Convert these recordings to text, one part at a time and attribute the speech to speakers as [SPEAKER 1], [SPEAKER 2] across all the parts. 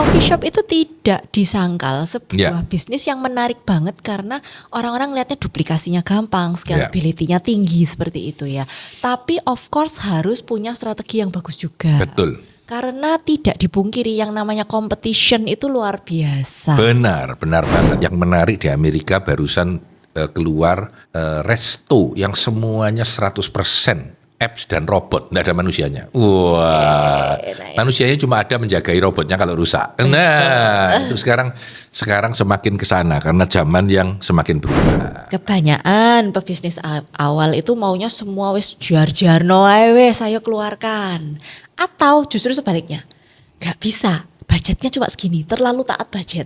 [SPEAKER 1] Coffee shop itu tidak disangkal sebuah bisnis yang menarik banget karena orang-orang lihatnya duplikasinya gampang, scalability-nya tinggi seperti itu ya. Tapi of course harus punya strategi yang bagus juga.
[SPEAKER 2] Betul.
[SPEAKER 1] Karena tidak dipungkiri yang namanya competition itu luar biasa.
[SPEAKER 2] Benar banget. Yang menarik di Amerika barusan keluar resto yang semuanya 100% apps dan robot, nggak ada manusianya. Wah, manusianya cuma ada menjagai robotnya kalau rusak. Nah, itu sekarang semakin ke sana karena zaman yang semakin berubah.
[SPEAKER 1] Kebanyakan pebisnis awal itu maunya semua wis jar-jarno ae wis saya keluarkan. Atau justru sebaliknya, nggak bisa, budgetnya cuma segini, terlalu taat budget.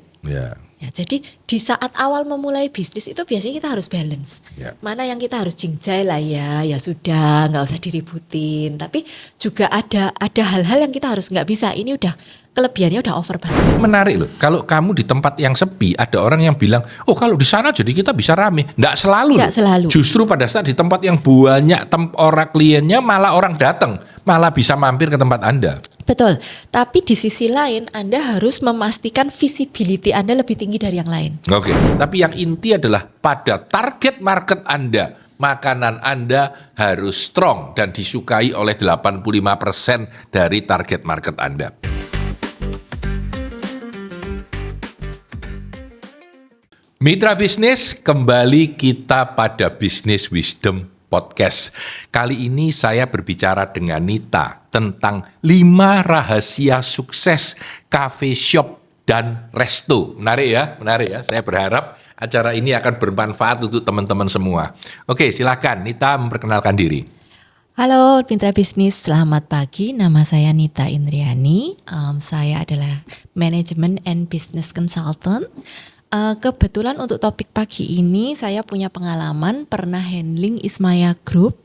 [SPEAKER 1] Ya, jadi di saat awal memulai bisnis itu biasanya kita harus balance. Mana yang kita harus jingjai lah ya sudah nggak usah diributin. Tapi juga ada hal-hal yang kita harus nggak bisa. Ini udah kelebihannya udah over banget.
[SPEAKER 2] Menarik loh. Kalau kamu di tempat yang sepi, ada orang yang bilang, oh kalau di sana jadi kita bisa rame. Nggak selalu. Justru pada saat di tempat yang banyak orang kliennya malah orang datang, malah bisa mampir ke tempat Anda.
[SPEAKER 1] Betul, tapi di sisi lain Anda harus memastikan visibility Anda lebih tinggi dari yang lain.
[SPEAKER 2] Oke, tapi yang inti adalah pada target market Anda, makanan Anda harus strong dan disukai oleh 85% dari target market Anda. Mitra bisnis, kembali kita pada Business Wisdom Podcast. Kali ini saya berbicara dengan Nita tentang 5 rahasia sukses cafe shop dan resto. Menarik ya. Saya berharap acara ini akan bermanfaat untuk teman-teman semua. Oke, silakan Nita memperkenalkan diri.
[SPEAKER 1] Halo mitra bisnis, selamat pagi. Nama saya Nita Indriani. Saya adalah Management and Business Consultant. Kebetulan untuk topik pagi ini saya punya pengalaman pernah handling Ismaya Group,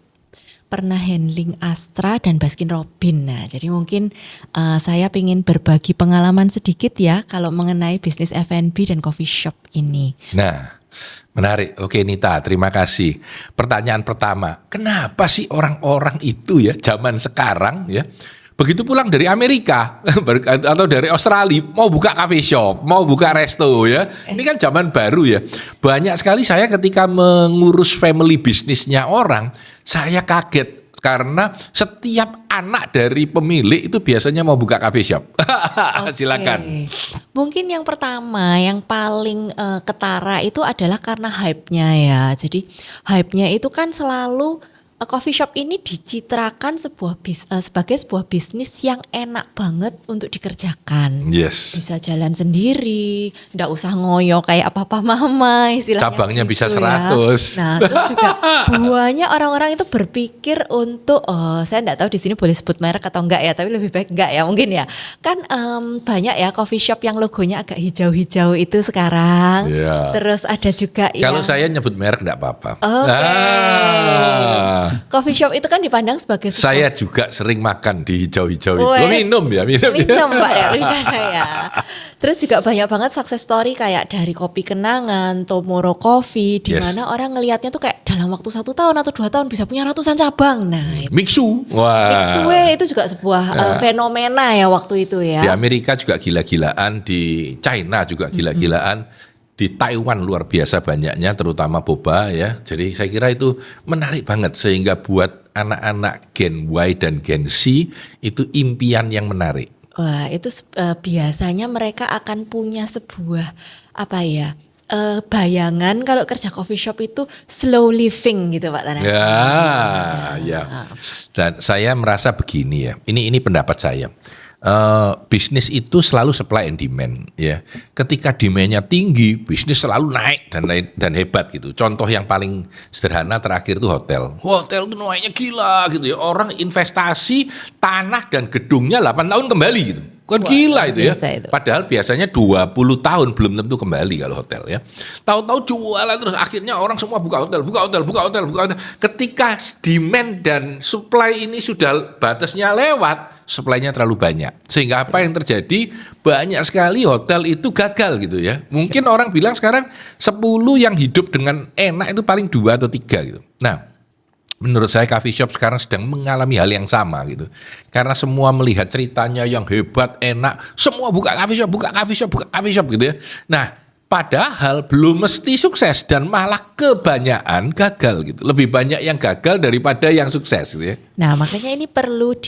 [SPEAKER 1] pernah handling Astra dan Baskin Robin. Nah, jadi mungkin saya ingin berbagi pengalaman sedikit ya kalau mengenai bisnis F&B dan coffee shop ini.
[SPEAKER 2] Nah, menarik. Oke Nita, terima kasih. Pertanyaan pertama, kenapa sih orang-orang itu ya zaman sekarang ya begitu pulang dari Amerika atau dari Australia mau buka cafe shop, mau buka resto ya. Ini kan zaman baru ya. Banyak sekali saya ketika mengurus family bisnisnya orang, saya kaget karena setiap anak dari pemilik itu biasanya mau buka cafe shop. Silakan.
[SPEAKER 1] Mungkin yang pertama, yang paling ketara itu adalah karena hype-nya ya. Jadi hype-nya itu kan selalu coffee shop ini dicitrakan sebagai sebuah bisnis yang enak banget untuk dikerjakan.
[SPEAKER 2] Yes.
[SPEAKER 1] Bisa jalan sendiri, nggak usah ngoyo kayak papa mama istilahnya.
[SPEAKER 2] Cabangnya
[SPEAKER 1] gitu
[SPEAKER 2] bisa 100.
[SPEAKER 1] Ya. Nah, terus juga banyak orang-orang itu berpikir untuk, saya nggak tahu di sini boleh sebut merek atau enggak ya, tapi lebih baik enggak ya mungkin ya. Kan banyak ya coffee shop yang logonya agak hijau-hijau itu sekarang.
[SPEAKER 2] Yeah.
[SPEAKER 1] Terus ada juga
[SPEAKER 2] kalau saya nyebut merek enggak apa-apa.
[SPEAKER 1] Coffee shop itu kan dipandang sebagai sebuah...
[SPEAKER 2] Saya juga sering makan di hijau-hijau itu. Minum
[SPEAKER 1] Pak ya di sana ya. Terus juga banyak banget success story kayak dari Kopi Kenangan, Tomorrow Coffee, di mana orang ngelihatnya tuh kayak dalam waktu 1 tahun atau 2 tahun bisa punya ratusan cabang. Nah,
[SPEAKER 2] Mixu,
[SPEAKER 1] itu juga sebuah fenomena ya waktu itu ya.
[SPEAKER 2] Di Amerika juga gila-gilaan, di China juga gila-gilaan. Di Taiwan luar biasa banyaknya, terutama boba ya. Jadi saya kira itu menarik banget sehingga buat anak-anak Gen Y dan Gen Z itu impian yang menarik.
[SPEAKER 1] Wah, itu biasanya mereka akan punya sebuah bayangan kalau kerja coffee shop itu slow living gitu Pak Tanah.
[SPEAKER 2] Ya. Dan saya merasa begini ya. Ini pendapat saya. Bisnis itu selalu supply and demand ya. Ketika demandnya tinggi, bisnis selalu naik dan hebat gitu. Contoh yang paling sederhana terakhir itu hotel. Hotel itu naiknya gila gitu ya. Orang investasi tanah dan gedungnya 8 tahun kembali gitu. Kan gila itu ya.
[SPEAKER 1] Itu.
[SPEAKER 2] Padahal biasanya 20 tahun belum tentu kembali kalau hotel ya. Tahu-tahu jualan terus akhirnya orang semua buka hotel. Ketika demand dan supply ini sudah batasnya lewat, supply-nya terlalu banyak. Sehingga apa yang terjadi? Banyak sekali hotel itu gagal gitu ya. Mungkin orang bilang sekarang 10 yang hidup dengan enak itu paling 2 atau 3 gitu. Nah, Menurut saya coffee shop sekarang sedang mengalami hal yang sama gitu. Karena semua melihat ceritanya yang hebat, enak, semua buka coffee shop, buka coffee shop, buka coffee shop gitu ya. Nah, padahal belum mesti sukses dan malah kebanyakan gagal gitu. Lebih banyak yang gagal daripada yang sukses gitu ya.
[SPEAKER 1] Nah, makanya ini perlu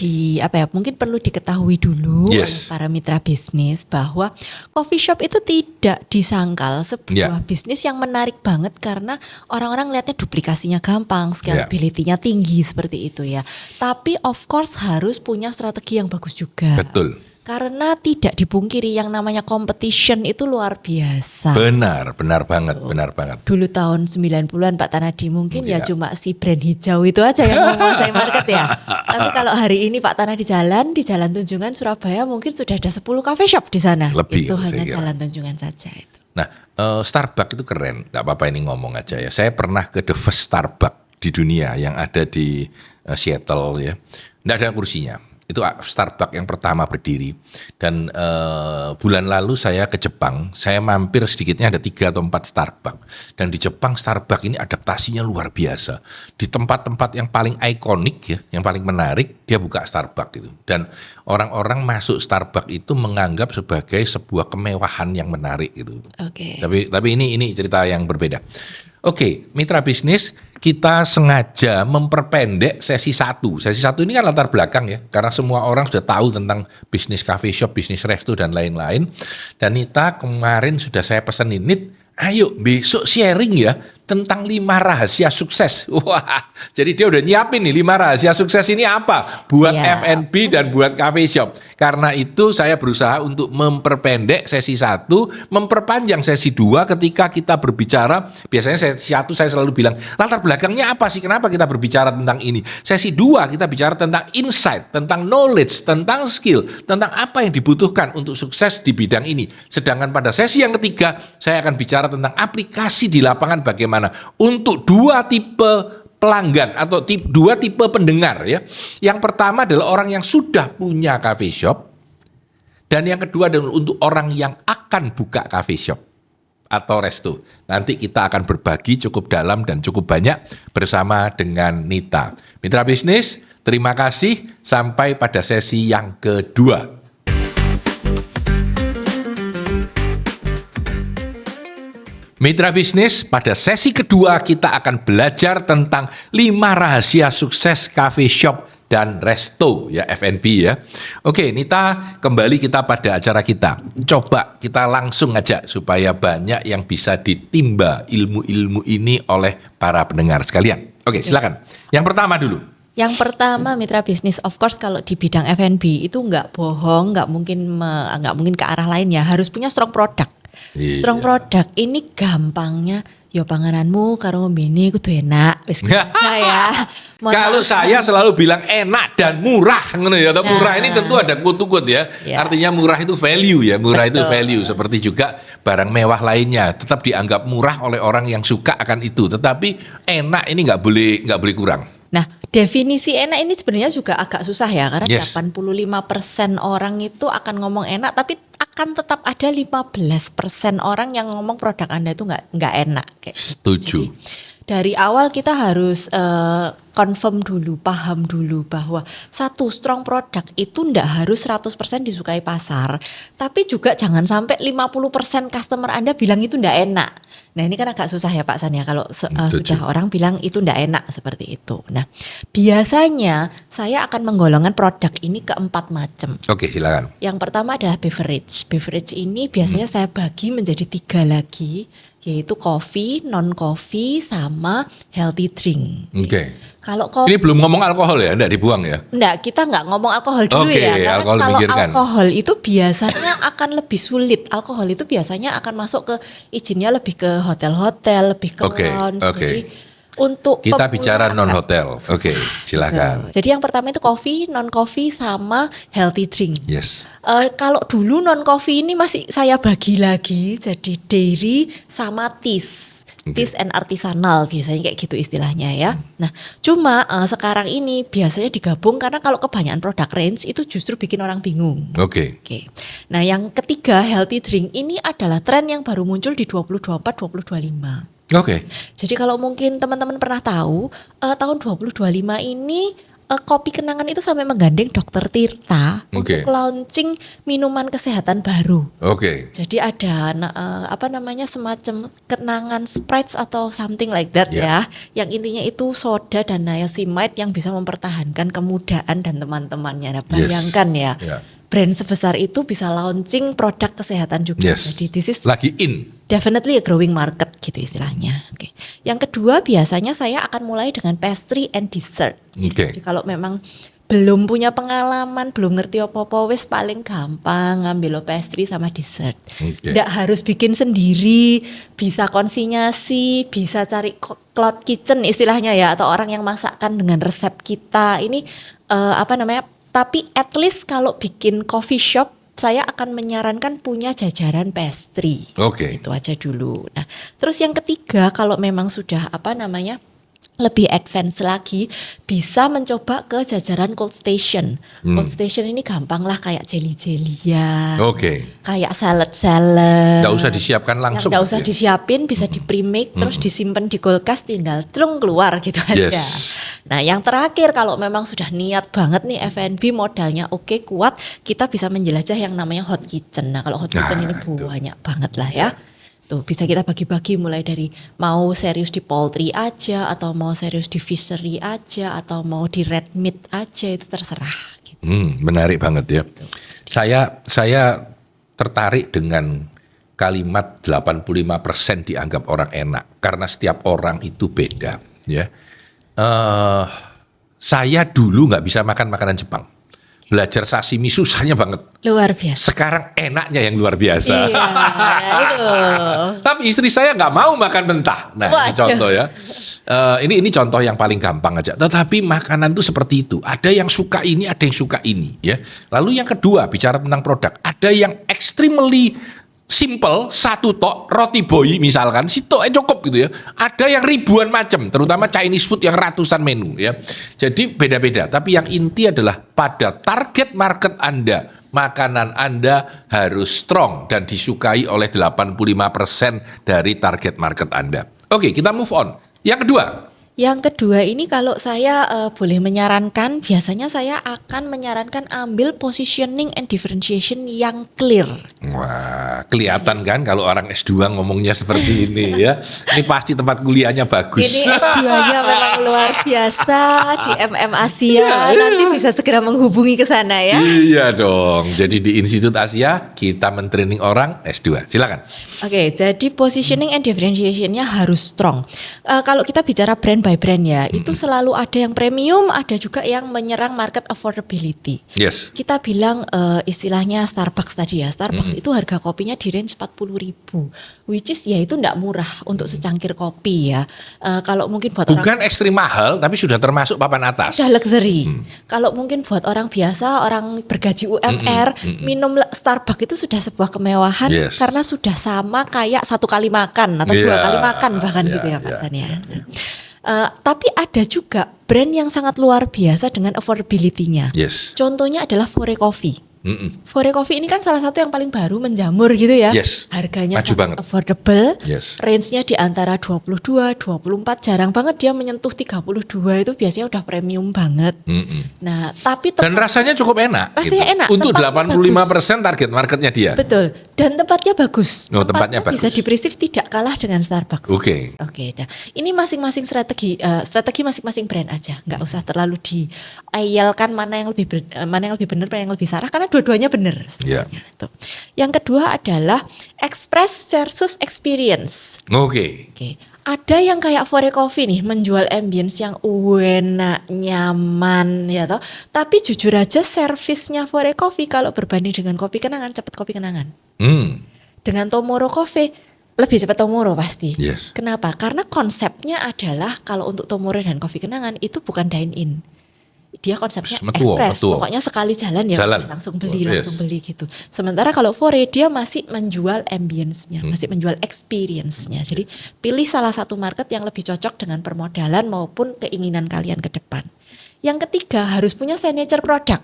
[SPEAKER 1] mungkin perlu diketahui dulu oleh
[SPEAKER 2] Yes.
[SPEAKER 1] para mitra bisnis bahwa coffee shop itu tidak disangkal sebuah bisnis yang menarik banget karena orang-orang lihatnya duplikasinya gampang, scalability-nya tinggi seperti itu ya. Tapi of course harus punya strategi yang bagus juga.
[SPEAKER 2] Betul.
[SPEAKER 1] Karena tidak dipungkiri yang namanya competition itu luar biasa.
[SPEAKER 2] Benar banget, benar banget.
[SPEAKER 1] Dulu tahun 90-an Pak Tanadi mungkin ya
[SPEAKER 2] Iya.
[SPEAKER 1] cuma si brand hijau itu aja yang menguasai market ya. Tapi kalau hari ini Pak Tanadi di Jalan Tunjungan Surabaya mungkin sudah ada 10 cafe shop di sana.
[SPEAKER 2] Lebih,
[SPEAKER 1] Itu
[SPEAKER 2] saya
[SPEAKER 1] hanya
[SPEAKER 2] kira.
[SPEAKER 1] Jalan Tunjungan saja itu.
[SPEAKER 2] Nah, Starbucks itu keren. Gak apa-apa ini ngomong aja ya. Saya pernah ke the first Starbucks di dunia yang ada di Seattle ya. Nggak ada kursinya. Itu Starbucks yang pertama berdiri. Dan bulan lalu saya ke Jepang. Saya mampir sedikitnya ada 3 atau 4 Starbucks. Dan di Jepang Starbucks ini adaptasinya luar biasa. Di tempat-tempat yang paling ikonik ya, yang paling menarik, dia buka Starbucks itu. Dan orang-orang masuk Starbucks itu menganggap sebagai sebuah kemewahan yang menarik gitu.
[SPEAKER 1] Oke.
[SPEAKER 2] Tapi ini cerita yang berbeda. Oke, mitra bisnis, kita sengaja memperpendek sesi 1. Sesi 1 ini kan latar belakang ya, karena semua orang sudah tahu tentang bisnis coffee shop, bisnis resto dan lain-lain. Dan Nita kemarin sudah saya pesenin, Nit, ayo besok sharing ya tentang 5 rahasia sukses. Wah, jadi dia udah nyiapin nih 5 rahasia sukses ini apa buat
[SPEAKER 1] Siap.
[SPEAKER 2] F&B dan buat coffee shop. Karena itu saya berusaha untuk memperpendek sesi 1, memperpanjang sesi 2 ketika kita berbicara. Biasanya sesi 1 saya selalu bilang, latar belakangnya apa sih? Kenapa kita berbicara tentang ini? Sesi 2 kita bicara tentang insight, tentang knowledge, tentang skill, tentang apa yang dibutuhkan untuk sukses di bidang ini. Sedangkan pada sesi yang ketiga, saya akan bicara tentang aplikasi di lapangan bagaimana untuk 2 tipe pelanggan atau 2 tipe pendengar ya. Yang pertama adalah orang yang sudah punya coffee shop dan yang kedua adalah untuk orang yang akan buka coffee shop atau resto. Nanti kita akan berbagi cukup dalam dan cukup banyak bersama dengan Nita. Mitra bisnis, terima kasih sampai pada sesi yang kedua. Mitra bisnis, pada sesi kedua kita akan belajar tentang 5 rahasia sukses coffee shop dan resto ya, F&B ya. Oke, Nita, kembali kita pada acara kita. Coba kita langsung aja supaya banyak yang bisa ditimba ilmu-ilmu ini oleh para pendengar sekalian. Oke, silakan. Yang pertama dulu.
[SPEAKER 1] Yang pertama mitra bisnis, of course kalau di bidang F&B itu nggak bohong, nggak mungkin ke arah lain ya, harus punya strong product.
[SPEAKER 2] Iya.
[SPEAKER 1] Strong product ini gampangnya, yo pangananmu karo ngombene kudu enak, wis gitu aja ya. Mohon
[SPEAKER 2] Kalau
[SPEAKER 1] maaf.
[SPEAKER 2] saya selalu bilang enak dan murah, ngono ya. Atau murah ini tentu ada kut-kut ya.
[SPEAKER 1] Ya.
[SPEAKER 2] Artinya murah itu value ya, murah itu
[SPEAKER 1] Betul.
[SPEAKER 2] value. Seperti juga barang mewah lainnya, tetap dianggap murah oleh orang yang suka akan itu. Tetapi enak ini nggak boleh kurang.
[SPEAKER 1] Nah, definisi enak ini sebenarnya juga agak susah ya, karena
[SPEAKER 2] Yes.
[SPEAKER 1] 85% orang itu akan ngomong enak, tapi akan tetap ada 15% orang yang ngomong produk Anda itu nggak enak. Kayak gitu.
[SPEAKER 2] Setuju.
[SPEAKER 1] Jadi, dari awal kita harus confirm dulu, paham dulu bahwa satu strong product itu ndak harus 100% disukai pasar, tapi juga jangan sampai 50% customer Anda bilang itu ndak enak. Nah ini kan agak susah ya Pak San ya kalau
[SPEAKER 2] Setuju.
[SPEAKER 1] sudah orang bilang itu ndak enak seperti itu. Nah biasanya saya akan menggolongkan produk ini ke 4 macam.
[SPEAKER 2] Oke, silakan.
[SPEAKER 1] Yang pertama adalah beverage. Beverage ini biasanya saya bagi menjadi 3 lagi, yaitu coffee, non-coffee, sama healthy drink.
[SPEAKER 2] Oke.
[SPEAKER 1] Kalau kopi,
[SPEAKER 2] Ini belum ngomong alkohol ya, enggak dibuang ya?
[SPEAKER 1] kita nggak ngomong alkohol dulu
[SPEAKER 2] Oke,
[SPEAKER 1] ya. Karena
[SPEAKER 2] alkohol
[SPEAKER 1] kalau
[SPEAKER 2] minggirkan.
[SPEAKER 1] alkohol itu biasanya akan lebih sulit. Alkohol itu biasanya akan masuk ke izinnya lebih ke hotel-hotel, lebih ke
[SPEAKER 2] Oke,
[SPEAKER 1] lounge.
[SPEAKER 2] oke.
[SPEAKER 1] Jadi untuk
[SPEAKER 2] Kita
[SPEAKER 1] pemula
[SPEAKER 2] bicara
[SPEAKER 1] agak
[SPEAKER 2] non-hotel.
[SPEAKER 1] susah.
[SPEAKER 2] Oke, silakan.
[SPEAKER 1] Jadi yang pertama itu coffee, non-coffee, sama healthy drink.
[SPEAKER 2] Yes.
[SPEAKER 1] Kalau dulu non coffee ini masih saya bagi lagi jadi dairy sama teas.
[SPEAKER 2] Oke.
[SPEAKER 1] Teas and artisanal biasanya kayak gitu istilahnya ya. Nah, cuma sekarang ini biasanya digabung karena kalau kebanyakan produk range itu justru bikin orang bingung.
[SPEAKER 2] Oke.
[SPEAKER 1] Oke. Nah, yang ketiga healthy drink ini adalah tren yang baru muncul di 2024 2025.
[SPEAKER 2] Oke.
[SPEAKER 1] Jadi kalau mungkin teman-teman pernah tahu, tahun 2025 ini Kopi Kenangan itu sampai menggandeng Dokter Tirta
[SPEAKER 2] Oke.
[SPEAKER 1] untuk launching minuman kesehatan baru.
[SPEAKER 2] Oke.
[SPEAKER 1] Jadi ada semacam kenangan Sprites atau something like that
[SPEAKER 2] Yeah.
[SPEAKER 1] ya. Yang intinya itu soda dan niacinamide yang bisa mempertahankan kemudaan dan teman-temannya. Nah, bayangkan ya.
[SPEAKER 2] Yeah.
[SPEAKER 1] Brand sebesar itu bisa launching produk kesehatan juga.
[SPEAKER 2] Yes.
[SPEAKER 1] Jadi this is
[SPEAKER 2] Lagi in.
[SPEAKER 1] definitely a growing market gitu istilahnya. Oke. Yang kedua biasanya saya akan mulai dengan pastry and dessert.
[SPEAKER 2] Oke.
[SPEAKER 1] Jadi kalau memang belum punya pengalaman, belum ngerti apa-apa, wis paling gampang ngambil lo pastry sama dessert.
[SPEAKER 2] Oke.
[SPEAKER 1] Nggak harus bikin sendiri, bisa konsinyasi, bisa cari cloud kitchen istilahnya ya, atau orang yang masakkan dengan resep kita. Ini tapi at least kalau bikin coffee shop, saya akan menyarankan punya jajaran pastry.
[SPEAKER 2] Oke.
[SPEAKER 1] Itu aja dulu. Nah, terus yang ketiga kalau memang sudah lebih advance lagi, bisa mencoba ke jajaran cold station. Cold station ini gampang lah, kayak jelly-jellyan,
[SPEAKER 2] Oke.
[SPEAKER 1] kayak salad-salad.
[SPEAKER 2] Nggak usah disiapkan langsung.
[SPEAKER 1] Nggak usah
[SPEAKER 2] gitu ya?
[SPEAKER 1] disiapin, bisa di pre-make, terus disimpan di kulkas, tinggal celung keluar gitu
[SPEAKER 2] Yes.
[SPEAKER 1] aja. Nah yang terakhir kalau memang sudah niat banget nih F&B modalnya oke kuat, kita bisa menjelajah yang namanya hot kitchen. Nah kalau hot kitchen ini
[SPEAKER 2] itu.
[SPEAKER 1] banyak banget lah ya. Tuh bisa kita bagi-bagi mulai dari mau serius di poultry aja, atau mau serius di fishery aja, atau mau di red meat aja, itu terserah. Gitu.
[SPEAKER 2] Menarik banget ya. Saya tertarik dengan kalimat 85% dianggap orang enak karena setiap orang itu beda ya. Saya dulu nggak bisa makan makanan Jepang. Belajar sashimi susahnya banget.
[SPEAKER 1] Luar biasa.
[SPEAKER 2] Sekarang enaknya yang luar biasa.
[SPEAKER 1] Iya, itu.
[SPEAKER 2] Tapi istri saya nggak mau makan mentah. Nah, ini
[SPEAKER 1] Waduh.
[SPEAKER 2] contoh ya. Ini contoh yang paling gampang aja. Tetapi makanan itu seperti itu. Ada yang suka ini, ada yang suka ini. Ya. Lalu yang kedua, bicara tentang produk. Ada yang extremely simple, satu tok, roti boy misalkan, situ cukup gitu ya. Ada yang ribuan macam, terutama Chinese food yang ratusan menu ya. Jadi beda-beda. Tapi yang inti adalah pada target market Anda, makanan Anda harus strong dan disukai oleh 85% dari target market Anda. Oke, kita move on. Yang kedua.
[SPEAKER 1] Yang kedua ini kalau saya boleh menyarankan, biasanya saya akan menyarankan ambil positioning and differentiation yang clear.
[SPEAKER 2] Wah, kelihatan kan kalau orang S2 ngomongnya seperti ini ya. Ini pasti tempat kuliahnya bagus.
[SPEAKER 1] Ini S2-nya memang luar biasa di MM Asia. Nanti bisa segera menghubungi ke sana ya.
[SPEAKER 2] Iya dong. Jadi di Institut Asia kita mentraining orang S2. Silakan.
[SPEAKER 1] Oke, jadi positioning and differentiation-nya harus strong. Kalau kita bicara brand by brand ya, itu selalu ada yang premium, ada juga yang menyerang market affordability.
[SPEAKER 2] Yes.
[SPEAKER 1] Kita bilang istilahnya Starbucks tadi ya. Starbucks itu harga kopinya di range 40.000, which is ya itu enggak murah untuk secangkir kopi ya. Kalau mungkin buat orang
[SPEAKER 2] Bukan ekstrim mahal, tapi sudah termasuk papan atas.
[SPEAKER 1] udah luxury. Kalau mungkin buat orang biasa, orang bergaji UMR, minum Starbucks itu sudah sebuah kemewahan
[SPEAKER 2] Yes.
[SPEAKER 1] karena sudah sama kayak satu kali makan atau
[SPEAKER 2] Yeah.
[SPEAKER 1] dua kali makan bahkan
[SPEAKER 2] Yeah,
[SPEAKER 1] gitu ya Pak
[SPEAKER 2] yeah.
[SPEAKER 1] San ya. Tapi ada juga brand yang sangat luar biasa dengan affordability-nya.
[SPEAKER 2] Yes.
[SPEAKER 1] Contohnya adalah Fore Coffee.
[SPEAKER 2] Mm-mm.
[SPEAKER 1] Fore Coffee ini kan salah satu yang paling baru menjamur gitu ya.
[SPEAKER 2] Yes.
[SPEAKER 1] Harganya
[SPEAKER 2] Maju
[SPEAKER 1] sangat
[SPEAKER 2] banget.
[SPEAKER 1] affordable.
[SPEAKER 2] Yes.
[SPEAKER 1] Range-nya di antara 22, 24, jarang banget dia menyentuh 32, itu biasanya udah premium banget.
[SPEAKER 2] Mm-mm.
[SPEAKER 1] Nah, tapi
[SPEAKER 2] Dan rasanya cukup enak.
[SPEAKER 1] Rasanya enak,
[SPEAKER 2] Untuk
[SPEAKER 1] tempatnya
[SPEAKER 2] 85% target marketnya dia.
[SPEAKER 1] betul. Dan tempatnya bagus.
[SPEAKER 2] Oh, tempatnya
[SPEAKER 1] bisa
[SPEAKER 2] bagus.
[SPEAKER 1] di-perceive tidak kalah dengan Starbucks.
[SPEAKER 2] Oke.
[SPEAKER 1] Oke, nah ini masing-masing strategi masing-masing brand aja, nggak usah terlalu diayalkan mana yang lebih benar, mana yang lebih salah, karena dua-duanya benar sebenarnya. Tuh. Yang kedua adalah express versus experience.
[SPEAKER 2] Oke.
[SPEAKER 1] Oke, ada yang kayak Fore Coffee nih menjual ambience yang enak, nyaman ya toh. Tapi jujur aja servisnya Fore Coffee kalau berbanding dengan Kopi Kenangan, cepet Kopi Kenangan. Dengan Tomorrow Coffee lebih cepat Tomorrow pasti.
[SPEAKER 2] Yes.
[SPEAKER 1] Kenapa? Karena konsepnya adalah kalau untuk Tomorrow dan Kopi Kenangan itu bukan dine in. Dia konsepnya express. Pokoknya sekali jalan ya langsung beli, langsung beli gitu. Sementara kalau Fore dia masih menjual ambience-nya, masih menjual experience-nya. Jadi pilih salah satu market yang lebih cocok dengan permodalan maupun keinginan kalian ke depan. Yang ketiga harus punya signature product.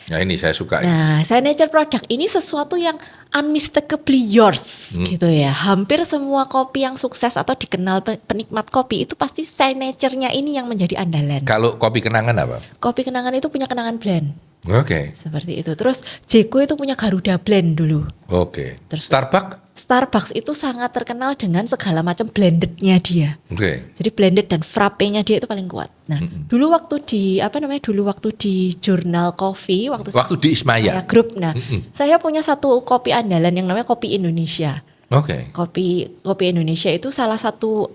[SPEAKER 2] Nah ini saya suka.
[SPEAKER 1] Nah, signature product ini sesuatu yang unmistakably yours gitu ya. Hampir semua kopi yang sukses atau dikenal penikmat kopi itu pasti signature-nya ini yang menjadi andalan.
[SPEAKER 2] Kalau kopi kenangan apa?
[SPEAKER 1] Kopi kenangan itu punya kenangan blend.
[SPEAKER 2] Oke.
[SPEAKER 1] Seperti itu. Terus Jeko itu punya Garuda blend dulu.
[SPEAKER 2] Oke.
[SPEAKER 1] Terus
[SPEAKER 2] Starbucks?
[SPEAKER 1] itu sangat terkenal dengan segala macam blended-nya dia.
[SPEAKER 2] Oke.
[SPEAKER 1] Jadi blended dan frappe-nya dia itu paling kuat. Nah, dulu waktu di jurnal kopi
[SPEAKER 2] Waktu di Ismaya.
[SPEAKER 1] Group. Nah, saya punya satu kopi andalan yang namanya Kopi Indonesia.
[SPEAKER 2] Oke.
[SPEAKER 1] Kopi Indonesia itu salah satu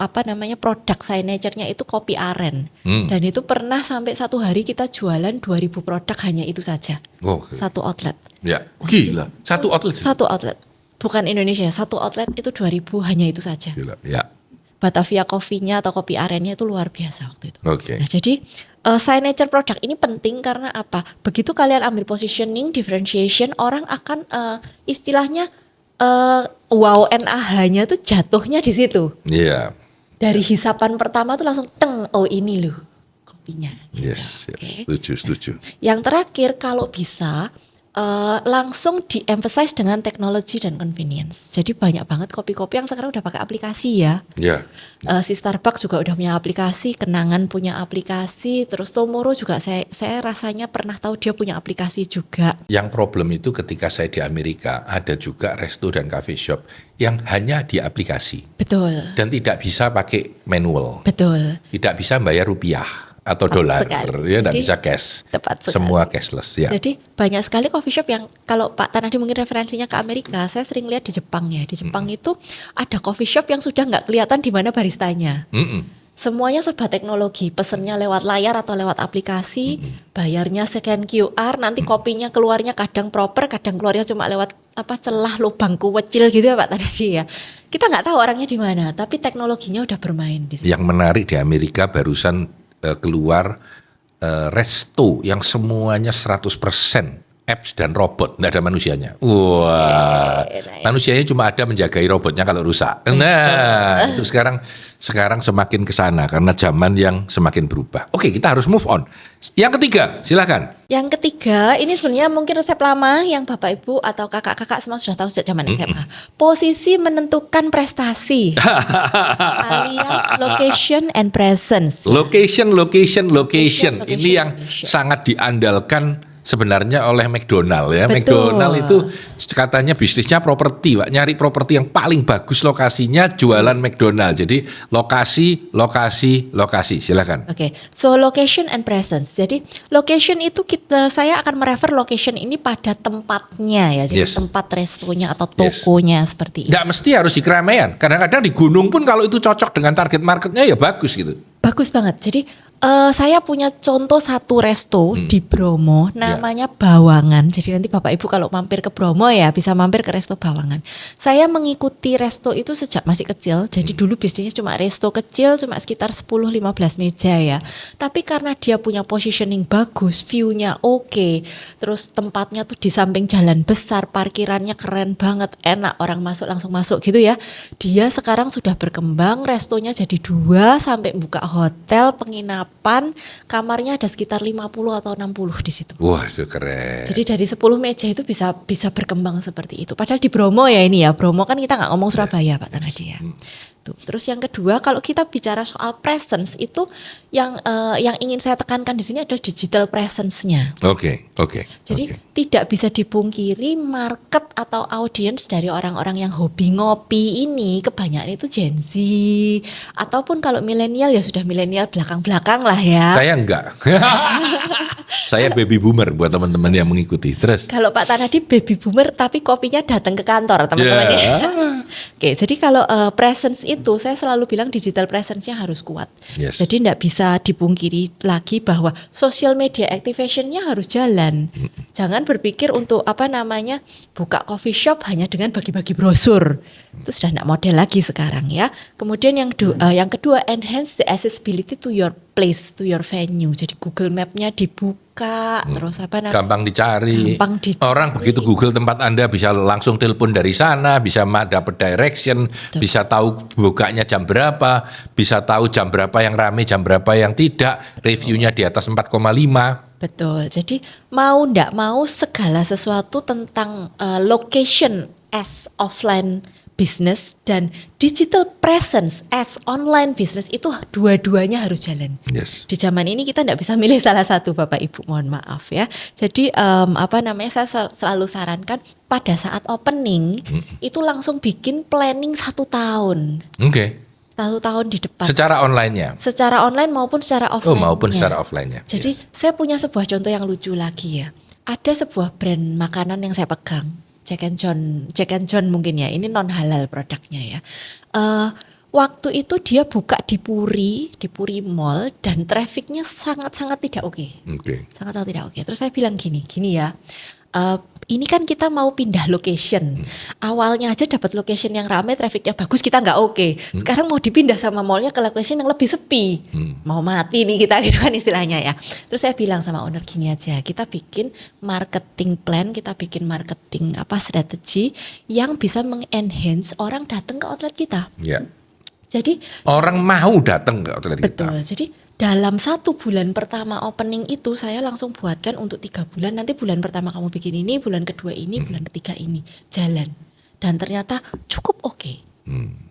[SPEAKER 1] produk signature-nya itu kopi aren. Dan itu pernah sampai satu hari kita jualan 2.000 produk hanya itu saja.
[SPEAKER 2] Oke.
[SPEAKER 1] Satu outlet.
[SPEAKER 2] Ya, gila. Satu outlet.
[SPEAKER 1] Satu outlet. Bukan Indonesia, satu outlet itu 2.000 hanya itu saja.
[SPEAKER 2] Gila. Ya.
[SPEAKER 1] Batavia Coffee-nya atau kopi arennya itu luar biasa waktu itu.
[SPEAKER 2] Oke.
[SPEAKER 1] Nah, jadi signature product ini penting karena apa? Begitu kalian ambil positioning, differentiation, orang akan istilahnya wow NAH-nya tuh jatuhnya di situ.
[SPEAKER 2] Iya.
[SPEAKER 1] Dari hisapan pertama tuh langsung teng, oh ini loh kopinya.
[SPEAKER 2] Yes.
[SPEAKER 1] Oke.
[SPEAKER 2] Setuju.
[SPEAKER 1] Yang terakhir kalau bisa langsung di-emphasize dengan teknologi dan convenience. Jadi banyak banget kopi-kopi yang sekarang udah pakai aplikasi ya.
[SPEAKER 2] Ya.
[SPEAKER 1] Si Starbucks juga udah punya aplikasi, Kenangan punya aplikasi, terus Tomoro juga saya rasanya pernah tahu dia punya aplikasi juga.
[SPEAKER 2] Yang problem itu ketika saya di Amerika ada juga resto dan cafe shop yang hanya di aplikasi
[SPEAKER 1] Betul.
[SPEAKER 2] dan tidak bisa pakai manual,
[SPEAKER 1] Betul.
[SPEAKER 2] tidak bisa bayar rupiah atau dolar, ya tidak
[SPEAKER 1] Jadi,
[SPEAKER 2] bisa cash,
[SPEAKER 1] tepat sekali.
[SPEAKER 2] semua cashless ya.
[SPEAKER 1] Jadi banyak sekali coffee shop yang kalau Pak Tanadi mungkin referensinya ke Amerika, saya sering lihat di Jepang ya. Di Jepang itu ada coffee shop yang sudah nggak kelihatan di mana baristanya. Semuanya serba teknologi, pesennya lewat layar atau lewat aplikasi, bayarnya scan QR, nanti kopinya keluarnya kadang proper, kadang keluarnya cuma lewat celah lubang kecil gitu ya Pak Tanadi ya. Kita nggak tahu orangnya di mana, tapi teknologinya udah bermain di situ.
[SPEAKER 2] Yang menarik di Amerika barusan keluar resto yang semuanya 100% apps dan robot, nggak ada manusianya. Wah, manusianya cuma ada menjagai robotnya kalau rusak. Nah, itu sekarang semakin ke sana karena zaman yang semakin berubah. Oke, kita harus move on. Yang ketiga, silakan.
[SPEAKER 1] Yang ketiga, ini sebenarnya mungkin resep lama yang Bapak Ibu atau kakak-kakak semua sudah tahu sejak zaman SMA. Posisi menentukan prestasi. Alias location and presence.
[SPEAKER 2] Location. Ini yang
[SPEAKER 1] location.
[SPEAKER 2] sangat diandalkan sebenarnya oleh McDonald ya.
[SPEAKER 1] Betul.
[SPEAKER 2] McDonald itu katanya bisnisnya properti, Pak. Nyari properti yang paling bagus lokasinya, jualan McDonald. Jadi lokasi. Silakan.
[SPEAKER 1] Oke, so location and presence. Jadi location itu saya akan merefer location ini pada tempatnya ya. Jadi
[SPEAKER 2] Yes.
[SPEAKER 1] tempat restonya atau tokonya seperti itu.
[SPEAKER 2] Nggak mesti harus di keramaian. Kadang-kadang di gunung pun kalau itu cocok dengan target marketnya ya bagus gitu.
[SPEAKER 1] Bagus banget. Jadi saya punya contoh satu resto di Bromo, namanya Bawangan. Jadi nanti Bapak Ibu kalau mampir ke Bromo ya bisa mampir ke resto Bawangan. Saya mengikuti resto itu sejak masih kecil. Jadi dulu bisnisnya cuma resto kecil, cuma sekitar 10-15 meja ya. Tapi karena dia punya positioning bagus, view-nya oke, terus tempatnya tuh di samping jalan besar, parkirannya keren banget, enak, orang masuk langsung masuk gitu ya. Dia sekarang sudah berkembang, restonya jadi 2 sampai buka hotel, penginapan, kamarnya ada sekitar 50 atau 60 di situ.
[SPEAKER 2] Wah, itu keren.
[SPEAKER 1] Jadi dari 10 meja itu bisa berkembang seperti itu. Padahal di Bromo ya ini ya. Bromo kan kita nggak ngomong Surabaya Pak Tanadi ya. Tuh. Terus yang kedua kalau kita bicara soal presence itu yang ingin saya tekankan di sini adalah digital presence-nya.
[SPEAKER 2] Oke.
[SPEAKER 1] Jadi tidak bisa dipungkiri market atau audience dari orang-orang yang hobi ngopi ini kebanyakan itu Gen Z ataupun kalau milenial ya sudah milenial belakang-belakang lah ya.
[SPEAKER 2] Saya enggak. Saya baby boomer buat teman-teman yang mengikuti. Terus.
[SPEAKER 1] Kalau Pak Tanadi baby boomer tapi kopinya datang ke kantor teman-teman ya. Oke, jadi kalau presence itu saya selalu bilang digital presence-nya harus kuat.
[SPEAKER 2] Yes.
[SPEAKER 1] Jadi tidak bisa dipungkiri lagi bahwa social media activation-nya harus jalan. Jangan berpikir untuk buka coffee shop hanya dengan bagi-bagi brosur. Itu sudah tidak model lagi sekarang ya. Kemudian yang kedua enhance the accessibility to your place, to your venue. Jadi Google Map-nya dibuka, terus
[SPEAKER 2] gampang dicari. Orang begitu Google tempat Anda bisa langsung telepon dari sana, bisa dapat direction, bisa tahu bukanya jam berapa, bisa tahu jam berapa yang rame, jam berapa yang tidak, reviewnya di atas 4,5.
[SPEAKER 1] Betul. Jadi mau ndak mau segala sesuatu tentang location as offline business dan digital presence as online business itu dua-duanya harus jalan.
[SPEAKER 2] Yes.
[SPEAKER 1] Di zaman ini kita ndak bisa milih salah satu, Bapak Ibu, mohon maaf ya. Jadi saya selalu sarankan pada saat opening itu langsung bikin planning 1 tahun.
[SPEAKER 2] Oke.
[SPEAKER 1] 1 tahun di depan.
[SPEAKER 2] Secara online-nya.
[SPEAKER 1] Secara online maupun secara offline.
[SPEAKER 2] Maupun secara offline-nya.
[SPEAKER 1] Jadi
[SPEAKER 2] Yes.
[SPEAKER 1] saya punya sebuah contoh yang lucu lagi ya. Ada sebuah brand makanan yang saya pegang, Jack and John mungkin ya. Ini non halal produknya ya. Waktu itu dia buka di Puri Mall dan trafficnya sangat-sangat tidak oke.
[SPEAKER 2] Oke.
[SPEAKER 1] Sangat-sangat tidak oke. Terus saya bilang gini ya. Ini kan kita mau pindah location. Awalnya aja dapat location yang ramai, trafficnya bagus, kita nggak oke. Sekarang mau dipindah sama mallnya ke location yang lebih sepi. Mau mati nih kita gitu kan istilahnya ya. Terus saya bilang sama owner gini aja, kita bikin marketing plan, kita bikin marketing strategi yang bisa mengenhance orang datang ke outlet kita.
[SPEAKER 2] Ya.
[SPEAKER 1] Jadi
[SPEAKER 2] Orang mau datang ke outlet kita.
[SPEAKER 1] betul. Jadi dalam 1 bulan pertama opening itu saya langsung buatkan untuk 3 bulan. Nanti bulan pertama kamu bikin ini, bulan kedua ini, bulan ketiga ini. Jalan. Dan ternyata cukup oke.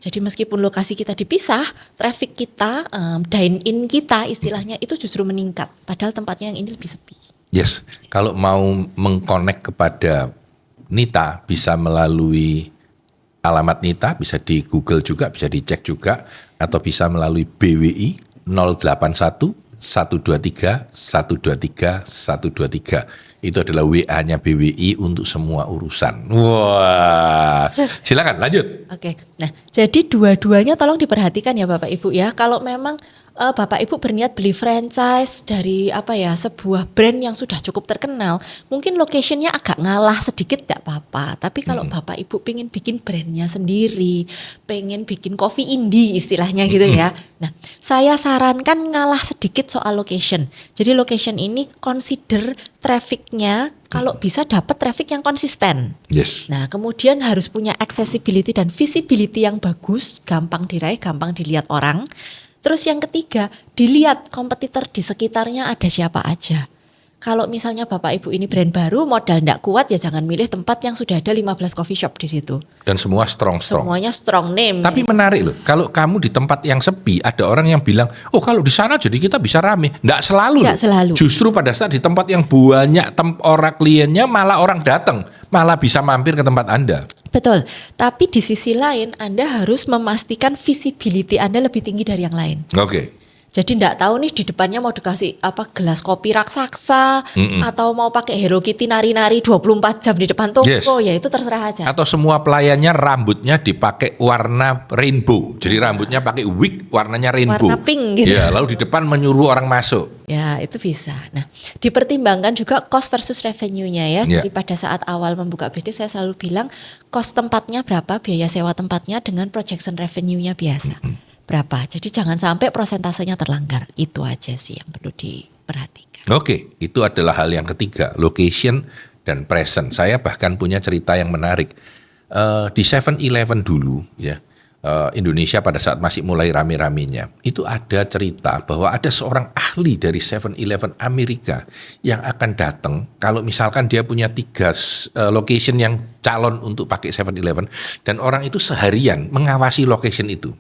[SPEAKER 1] Jadi meskipun lokasi kita dipisah, traffic kita, dine in kita istilahnya itu justru meningkat. Padahal tempatnya yang ini lebih sepi.
[SPEAKER 2] Yes. Kalau mau mengkonek kepada Nita bisa melalui alamat Nita, bisa di Google juga, bisa dicek juga, atau bisa melalui BWI 081 123 123 123. Itu adalah WA-nya BWI untuk semua urusan. Wah, silakan lanjut.
[SPEAKER 1] Oke, nah jadi dua-duanya tolong diperhatikan ya Bapak Ibu ya. Kalau memang Bapak Ibu berniat beli franchise dari sebuah brand yang sudah cukup terkenal, mungkin locationnya agak ngalah sedikit tidak apa-apa. Tapi kalau Bapak Ibu pengen bikin brandnya sendiri, pengen bikin coffee indie istilahnya gitu ya. Nah, saya sarankan ngalah sedikit soal location. Jadi location ini consider trafficnya kalau bisa dapat traffic yang konsisten.
[SPEAKER 2] Yes.
[SPEAKER 1] Nah, kemudian harus punya accessibility dan visibility yang bagus, gampang diraih, gampang dilihat orang. Terus yang ketiga, dilihat kompetitor di sekitarnya ada siapa aja. Kalau misalnya Bapak Ibu ini brand baru, modal ndak kuat ya jangan milih tempat yang sudah ada 15 coffee shop di situ.
[SPEAKER 2] Dan semua strong.
[SPEAKER 1] Semuanya strong name.
[SPEAKER 2] Tapi menarik loh, kalau kamu di tempat yang sepi, ada orang yang bilang, oh kalau di sana jadi kita bisa rame. Nggak selalu
[SPEAKER 1] Nggak
[SPEAKER 2] loh.
[SPEAKER 1] selalu.
[SPEAKER 2] Justru pada saat di tempat yang banyak orang kliennya, malah orang datang. Malah bisa mampir ke tempat Anda.
[SPEAKER 1] Betul. Tapi di sisi lain Anda harus memastikan visibility Anda lebih tinggi dari yang lain.
[SPEAKER 2] Oke.
[SPEAKER 1] Jadi ndak tahu nih di depannya mau dikasih gelas kopi raksasa atau mau pakai Hello Kitty nari-nari 24 jam di depan toko,
[SPEAKER 2] Yes.
[SPEAKER 1] ya itu terserah aja.
[SPEAKER 2] Atau semua pelayannya rambutnya dipakai warna rainbow. Jadi rambutnya pakai wig warnanya rainbow.
[SPEAKER 1] Warna pink gitu.
[SPEAKER 2] Ya, lalu di depan menyuruh orang masuk.
[SPEAKER 1] Ya itu bisa. Nah dipertimbangkan juga cost versus revenue-nya ya.
[SPEAKER 2] Ya.
[SPEAKER 1] Jadi pada saat awal membuka bisnis saya selalu bilang cost tempatnya berapa, biaya sewa tempatnya dengan projection revenue-nya biasa. Berapa. Jadi jangan sampai prosentasenya terlanggar. Itu aja sih yang perlu diperhatikan.
[SPEAKER 2] Oke, itu adalah hal yang ketiga, location dan present. Saya bahkan punya cerita yang menarik. Di 7-Eleven dulu ya, Indonesia pada saat masih mulai rame-ramenya, itu ada cerita bahwa ada seorang ahli dari 7-Eleven Amerika yang akan datang kalau misalkan dia punya 3 location yang calon untuk pakai 7-Eleven dan orang itu seharian mengawasi location itu.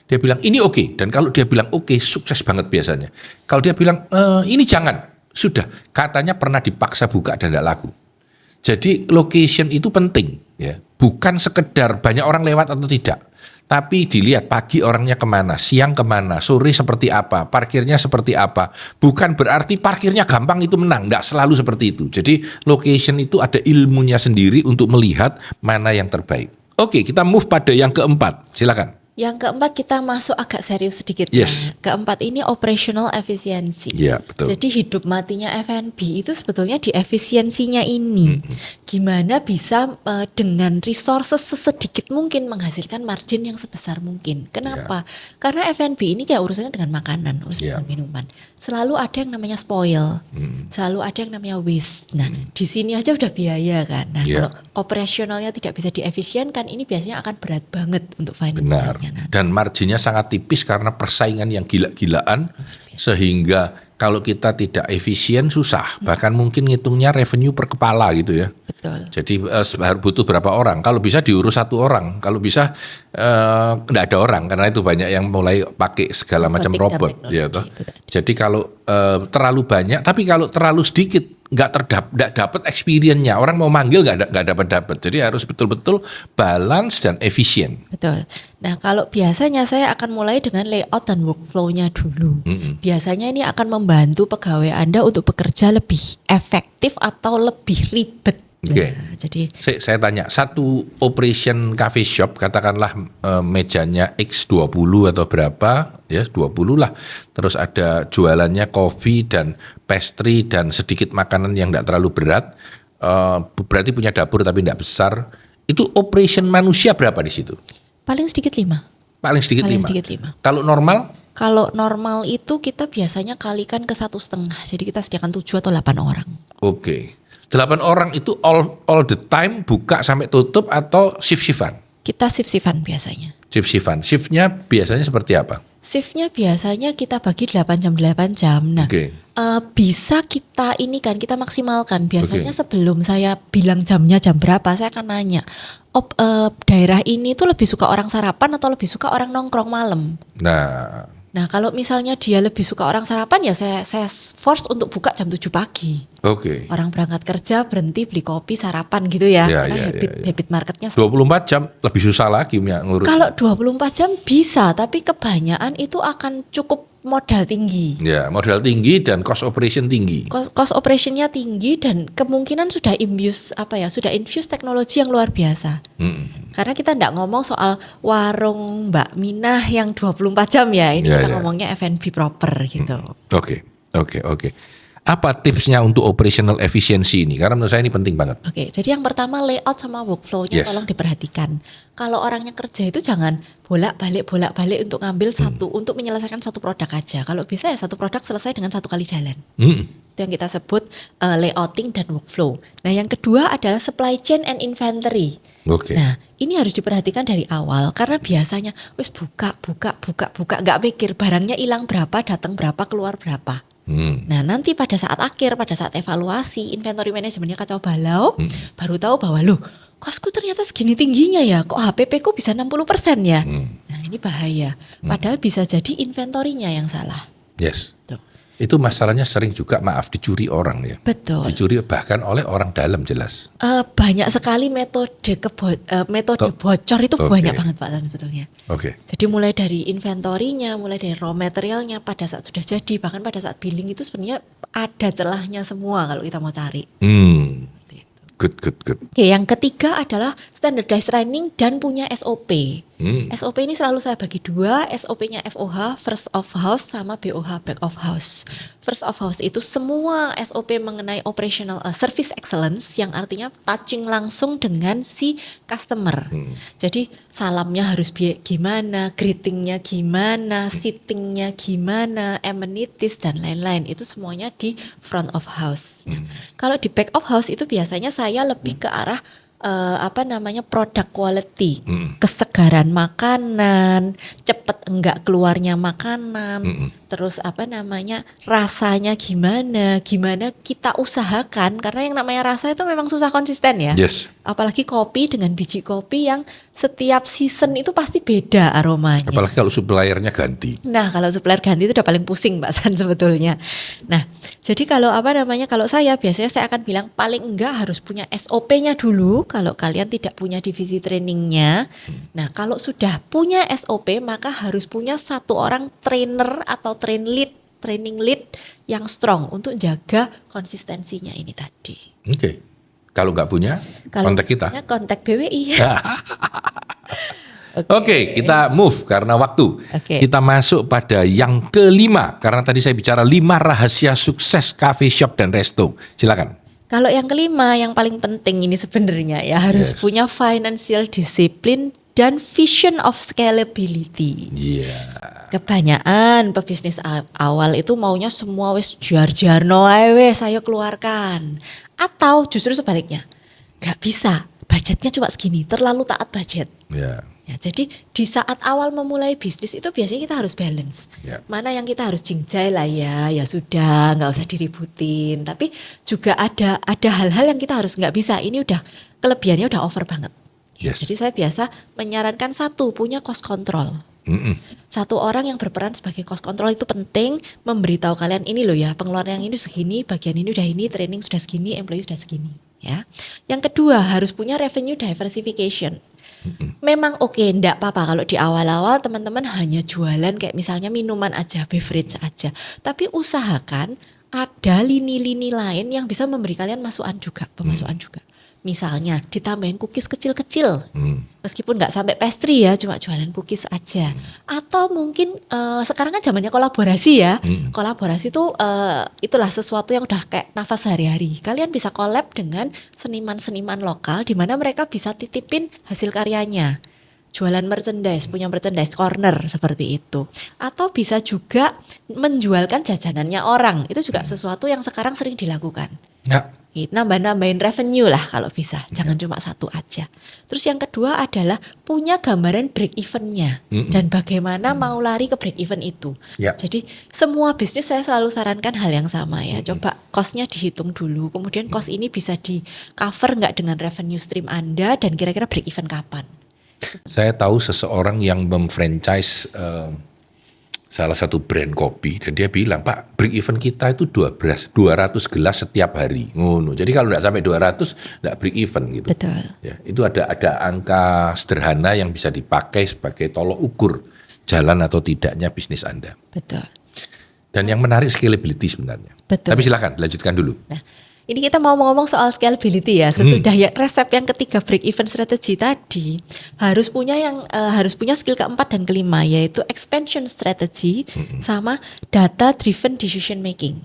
[SPEAKER 2] Dia bilang ini oke, dan kalau dia bilang oke, sukses banget biasanya. Kalau dia bilang ini jangan, sudah katanya pernah dipaksa buka dan tidak laku. Jadi location itu penting ya, bukan sekedar banyak orang lewat atau tidak, tapi dilihat pagi orangnya kemana, siang kemana, sore seperti apa, parkirnya seperti apa. Bukan berarti parkirnya gampang itu menang, nggak selalu seperti itu. Jadi location itu ada ilmunya sendiri untuk melihat mana yang terbaik. Oke, kita move pada yang keempat, silakan.
[SPEAKER 1] Yang keempat kita masuk agak serius sedikit.
[SPEAKER 2] Yes.
[SPEAKER 1] Keempat ini operational efficiency.
[SPEAKER 2] Iya, betul.
[SPEAKER 1] Jadi hidup matinya F&B itu sebetulnya di efisiensinya ini. Gimana bisa dengan resources sesedikit mungkin menghasilkan margin yang sebesar mungkin. Kenapa? Karena F&B ini kayak urusannya dengan makanan, urusannya dengan minuman. Selalu ada yang namanya spoil. Selalu ada yang namanya waste. Nah, di sini aja udah biaya kan. Nah, kalau operasionalnya tidak bisa diefisienkan, ini biasanya akan berat banget untuk finansialnya.
[SPEAKER 2] Dan marginnya sangat tipis karena persaingan yang gila-gilaan sehingga Kalau kita tidak efisien susah, bahkan mungkin ngitungnya revenue per kepala gitu ya.
[SPEAKER 1] Betul.
[SPEAKER 2] Jadi butuh berapa orang? Kalau bisa diurus satu orang, kalau bisa nggak ada orang karena itu banyak yang mulai pakai segala macam
[SPEAKER 1] Robotik dan
[SPEAKER 2] robot,
[SPEAKER 1] teknologi
[SPEAKER 2] ya toh.
[SPEAKER 1] itu tadi.
[SPEAKER 2] Jadi kalau terlalu banyak, tapi kalau terlalu sedikit nggak dapat experience-nya. Orang mau manggil nggak dapat. Jadi harus betul-betul balance dan efisien.
[SPEAKER 1] Betul. Nah, kalau biasanya saya akan mulai dengan layout dan workflow-nya dulu. Biasanya ini akan membantu pegawai Anda untuk bekerja lebih efektif atau lebih ribet.
[SPEAKER 2] Oke.
[SPEAKER 1] Nah, jadi
[SPEAKER 2] Saya tanya, satu operation cafe shop, katakanlah mejanya X20 atau berapa, ya 20 lah. Terus ada jualannya kopi dan pastry dan sedikit makanan yang tidak terlalu berat. Berarti punya dapur tapi tidak besar. Itu operation manusia berapa di situ?
[SPEAKER 1] paling sedikit 5.
[SPEAKER 2] Paling sedikit
[SPEAKER 1] Paling
[SPEAKER 2] 5.
[SPEAKER 1] sedikit 5.
[SPEAKER 2] Kalau normal?
[SPEAKER 1] Kalau normal itu kita biasanya kalikan ke 1,5. Jadi kita sediakan 7 atau 8 orang.
[SPEAKER 2] Oke. 8 orang itu all the time buka sampai tutup atau shift-shiftan?
[SPEAKER 1] Kita shift-shiftan biasanya.
[SPEAKER 2] Shift-shiftan. Shiftnya biasanya seperti apa?
[SPEAKER 1] Shiftnya biasanya kita bagi 8 jam 8 jam. Nah,
[SPEAKER 2] Oke.
[SPEAKER 1] bisa kita ini kan kita maksimalkan. Biasanya
[SPEAKER 2] Oke.
[SPEAKER 1] sebelum saya bilang jamnya jam berapa, saya akan nanya, daerah ini tuh lebih suka orang sarapan atau lebih suka orang nongkrong malam? Nah, kalau misalnya dia lebih suka orang sarapan ya saya force untuk buka jam 7 pagi.
[SPEAKER 2] Oke.
[SPEAKER 1] Orang berangkat kerja berhenti beli kopi sarapan gitu ya.
[SPEAKER 2] Ya,
[SPEAKER 1] Karena
[SPEAKER 2] ya, ya.
[SPEAKER 1] habit marketnya
[SPEAKER 2] 24 jam lebih susah lagi ngurus.
[SPEAKER 1] kalau 24 jam bisa, tapi kebanyakan itu akan cukup modal tinggi.
[SPEAKER 2] Ya, modal tinggi dan cost operation tinggi.
[SPEAKER 1] Cost operationnya tinggi dan kemungkinan sudah infuse teknologi yang luar biasa. Karena kita tidak ngomong soal warung Mbak Minah yang 24 jam ya. Ini
[SPEAKER 2] Ya,
[SPEAKER 1] kita
[SPEAKER 2] ya.
[SPEAKER 1] ngomongnya F&B proper gitu.
[SPEAKER 2] Oke. Apa tipsnya untuk operational efficiency ini? Karena menurut saya ini penting banget.
[SPEAKER 1] Oke, jadi yang pertama layout sama workflow-nya
[SPEAKER 2] Yes.
[SPEAKER 1] tolong diperhatikan. Kalau orangnya kerja itu jangan bolak-balik untuk ngambil satu, untuk menyelesaikan satu produk aja. Kalau bisa ya satu produk selesai dengan satu kali jalan. Itu yang kita sebut layouting dan workflow. Nah, yang kedua adalah supply chain and inventory.
[SPEAKER 2] Oke.
[SPEAKER 1] Nah, ini harus diperhatikan dari awal karena biasanya wis buka, nggak mikir barangnya hilang berapa, datang berapa, keluar berapa. Nah, nanti pada saat evaluasi, inventory manajemennya kacau balau, baru tahu bahwa loh, kosku ternyata segini tingginya ya, kok HPP ku bisa 60% ya. Nah, ini bahaya. Padahal bisa jadi inventorinya yang salah.
[SPEAKER 2] Yes.
[SPEAKER 1] Tuh.
[SPEAKER 2] Itu masalahnya sering juga dicuri orang ya.
[SPEAKER 1] Betul.
[SPEAKER 2] Dicuri bahkan oleh orang dalam jelas.
[SPEAKER 1] Banyak sekali metode bocor itu
[SPEAKER 2] Oke.
[SPEAKER 1] banyak banget Pak sebetulnya.
[SPEAKER 2] Oke.
[SPEAKER 1] Jadi mulai dari inventorinya, mulai dari raw materialnya pada saat sudah jadi, bahkan pada saat billing itu sebenarnya ada celahnya semua kalau kita mau cari. Seperti itu.
[SPEAKER 2] Good.
[SPEAKER 1] Oke, yang ketiga adalah standardized training dan punya SOP. SOP ini selalu saya bagi dua, SOP-nya FOH, first of house, sama BOH, back of house. First of house itu semua SOP mengenai operational service excellence yang artinya touching langsung dengan si customer. Jadi salamnya harus gimana, greetingnya gimana, seatingnya gimana, amenities dan lain-lain. Itu semuanya di front of house. Nah, kalau di back of house itu biasanya saya lebih ke arah product quality, kesegaran makanan, cepet enggak keluarnya makanan, terus rasanya gimana kita usahakan karena yang namanya rasa itu memang susah konsisten ya.
[SPEAKER 2] Yes.
[SPEAKER 1] Apalagi kopi dengan biji kopi yang setiap season itu pasti beda aromanya.
[SPEAKER 2] Apalagi kalau suppliernya ganti.
[SPEAKER 1] Nah, kalau supplier ganti itu udah paling pusing Mbak San sebetulnya. Nah, jadi kalau kalau saya biasanya saya akan bilang paling enggak harus punya SOP-nya dulu kalau kalian tidak punya divisi trainingnya. Nah, kalau sudah punya SOP maka harus punya satu orang trainer atau training lead yang strong untuk jaga konsistensinya ini tadi.
[SPEAKER 2] Oke. Kalau nggak punya,
[SPEAKER 1] Kalau
[SPEAKER 2] kontak kita.
[SPEAKER 1] punya, kontak BWI.
[SPEAKER 2] Oke, kita move karena waktu.
[SPEAKER 1] Oke.
[SPEAKER 2] Kita masuk pada yang kelima. Karena tadi saya bicara 5 rahasia sukses cafe shop dan resto. Silakan.
[SPEAKER 1] Kalau yang kelima yang paling penting ini sebenarnya ya harus
[SPEAKER 2] Yes.
[SPEAKER 1] punya financial discipline dan vision of scalability.
[SPEAKER 2] Iya.
[SPEAKER 1] Kebanyakan pebisnis awal itu maunya semua wis jar-jarno ae wis saya keluarkan. Atau justru sebaliknya. Gak bisa, budgetnya cuma segini, terlalu taat budget.
[SPEAKER 2] Ya.
[SPEAKER 1] Ya, jadi di saat awal memulai bisnis itu biasanya kita harus balance.
[SPEAKER 2] Ya.
[SPEAKER 1] Mana yang kita harus jingjai lah ya sudah nggak usah diributin. Tapi juga ada hal-hal yang kita harus nggak bisa. Ini udah kelebihannya udah over banget.
[SPEAKER 2] Yes.
[SPEAKER 1] Jadi saya biasa menyarankan satu punya cost control. Satu orang yang berperan sebagai cost control itu penting, memberitahu kalian ini loh ya pengeluaran yang ini segini, bagian ini udah ini, training sudah segini, employee sudah segini. Ya. Yang kedua harus punya revenue diversification. Memang oke, enggak apa-apa kalau di awal-awal teman-teman hanya jualan kayak misalnya minuman aja, beverage aja. Tapi usahakan ada lini-lini lain yang bisa memberi kalian pemasukan juga. Misalnya ditambahin cookies kecil-kecil, meskipun nggak sampai pastry ya, cuma jualan cookies aja. Atau mungkin sekarang kan zamannya kolaborasi ya. Kolaborasi tuh itulah sesuatu yang udah kayak nafas sehari-hari. Kalian bisa collab dengan seniman-seniman lokal di mana mereka bisa titipin hasil karyanya. Jualan merchandise, punya merchandise corner seperti itu. Atau bisa juga menjualkan jajanannya orang. Itu juga sesuatu yang sekarang sering dilakukan.
[SPEAKER 2] Ya.
[SPEAKER 1] Nambah-nambahin revenue lah kalau bisa, jangan cuma satu aja. Terus yang kedua adalah punya gambaran break evennya dan bagaimana mau lari ke break even itu.
[SPEAKER 2] Ya.
[SPEAKER 1] Jadi semua bisnis saya selalu sarankan hal yang sama ya. Coba cost-nya dihitung dulu, kemudian cost ini bisa di cover nggak dengan revenue stream Anda dan kira-kira break even kapan.
[SPEAKER 2] Saya tahu seseorang yang memfranchise salah satu brand kopi dan dia bilang, Pak, break even kita itu 200 gelas setiap hari. Ngono. Jadi kalau enggak sampai 200 enggak break even gitu.
[SPEAKER 1] Betul.
[SPEAKER 2] Ya, itu ada angka sederhana yang bisa dipakai sebagai tolok ukur jalan atau tidaknya bisnis Anda.
[SPEAKER 1] Betul.
[SPEAKER 2] Dan yang menarik scalability sebenarnya.
[SPEAKER 1] Betul.
[SPEAKER 2] Tapi silakan lanjutkan dulu.
[SPEAKER 1] Nah, ini kita mau ngomong soal scalability ya. Sesudah ya resep yang ketiga break even strategy tadi harus punya skill keempat dan kelima yaitu expansion strategy sama data driven decision making.